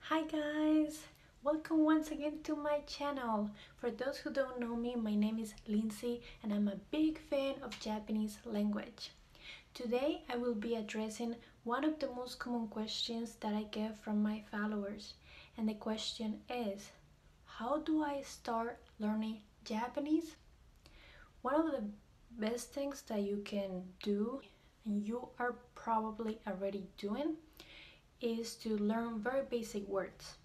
Hi guys! Welcome once again to my channel. For those who don't know me, my name is Lindsay and I'm a big fan of Japanese language. Today I will be addressing one of the most common questions that I get from my followers. And the question is, how do I start learning Japanese? One of the best things that you can do, and you are probably already doing, is to learn very basic words.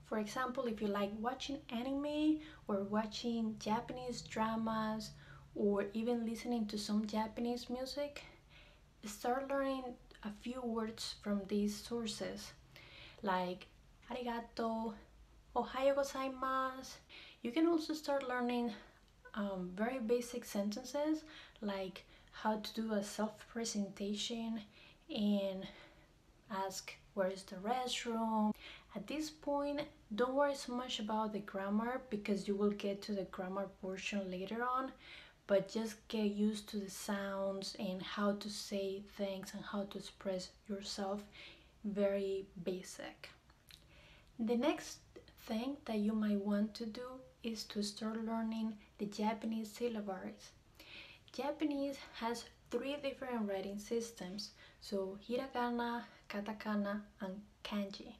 For example, if you like watching anime or watching Japanese dramas or even listening to some Japanese music, start learning a few words from these sources like arigato, Ohayougozaimasu. You can also start learning very basic sentences like how to do a self-presentation and ask where is the restroom. At this point, don't worry so much about the grammar because you will get to the grammar portion later on, but just get used to the sounds and how to say things and how to express yourself. Very basic. The next thing that you might want to do is to start learning the Japanese syllabaries. Japanese has 3 different writing systems, so hiragana, katakana, and kanji.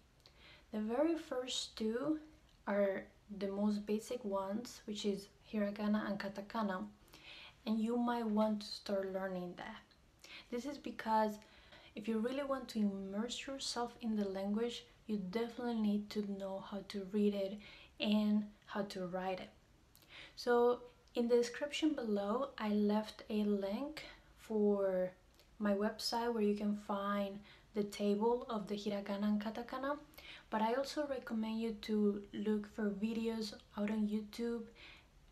The very first two are the most basic ones, which is hiragana and katakana, and you might want to start learning that. This is because if you really want to immerse yourself in the language, you definitely need to know how to read it and how to write it. So in the description below, I left a link for my website where you can find the table of the hiragana and katakana, but I also recommend you to look for videos out on YouTube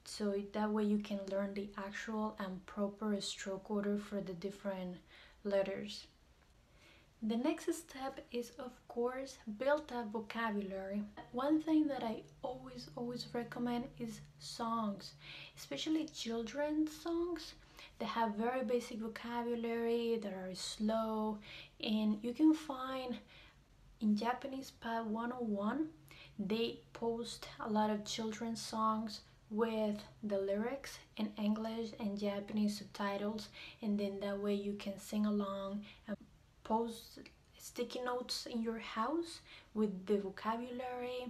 so that way you can learn the actual and proper stroke order for the different letters. The next step is, of course, build a vocabulary. One thing that I always recommend is songs, especially children's songs that have very basic vocabulary, that are slow, and you can find in Japanese Pad 101, they post a lot of children's songs with the lyrics in English and Japanese subtitles, and then that way you can sing along and post sticky notes in your house with the vocabulary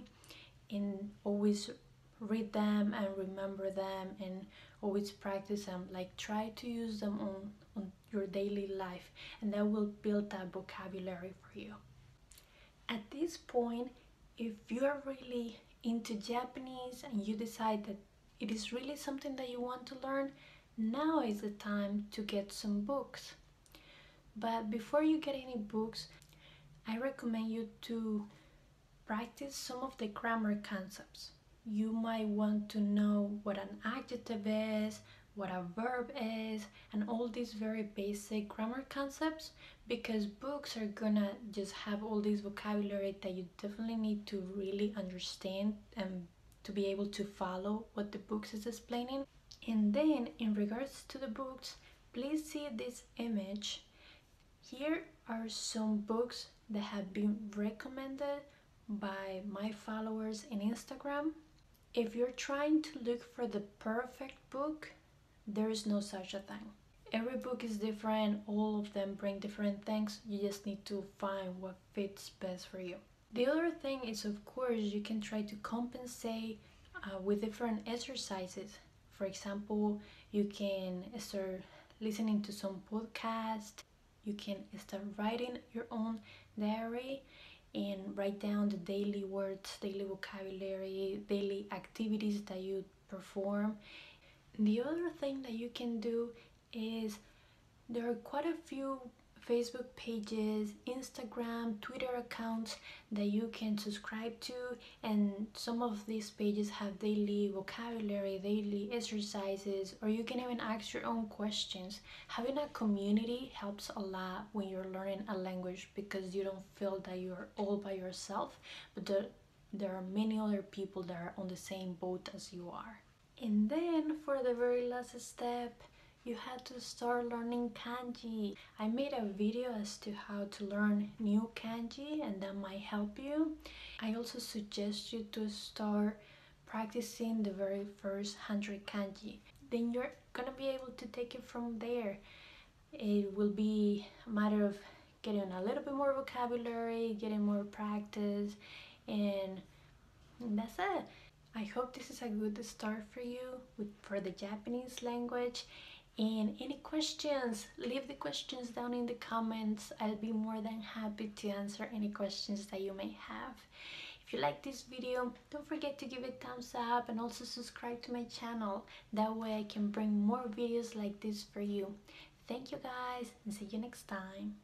and always read them and remember them and always practice them. Like, try to use them on your daily life, and that will build that vocabulary for you. At this point, if you are really into Japanese and you decide that it is really something that you want to learn, now is the time to get some books. But before you get any books, I recommend you to practice some of the grammar concepts. You might want to know what an adjective is, what a verb is, and all these very basic grammar concepts, because books are gonna just have all this vocabulary that you definitely need to really understand and to be able to follow what the books is explaining. And then in regards to the books, please see this image. Here are some books that have been recommended by my followers in Instagram. If you're trying to look for the perfect book, there is no such a thing. Every book is different, all of them bring different things. You just need to find what fits best for you. The other thing is, of course, you can try to compensate with different exercises. For example, you can start listening to some podcast. You can start writing your own diary and write down the daily words, daily vocabulary, daily activities that you perform. The other thing that you can do is, there are quite a few Facebook pages, Instagram, Twitter accounts that you can subscribe to, and some of these pages have daily vocabulary, daily exercises, or you can even ask your own questions. Having a community helps a lot when you're learning a language because you don't feel that you're all by yourself, but there are many other people that are on the same boat as you are. And then for the very last step, you had to start learning kanji. I made a video as to how to learn new kanji and that might help you. I also suggest you to start practicing the very first 100 kanji. Then you're gonna be able to take it from there. It will be a matter of getting a little bit more vocabulary, getting more practice, and that's it. I hope this is a good start for you for the Japanese language. And any questions, leave the questions down in the comments. I'll be more than happy to answer any questions that you may have. If you like this video, don't forget to give it a thumbs up and also subscribe to my channel. That way I can bring more videos like this for you. Thank you guys and see you next time.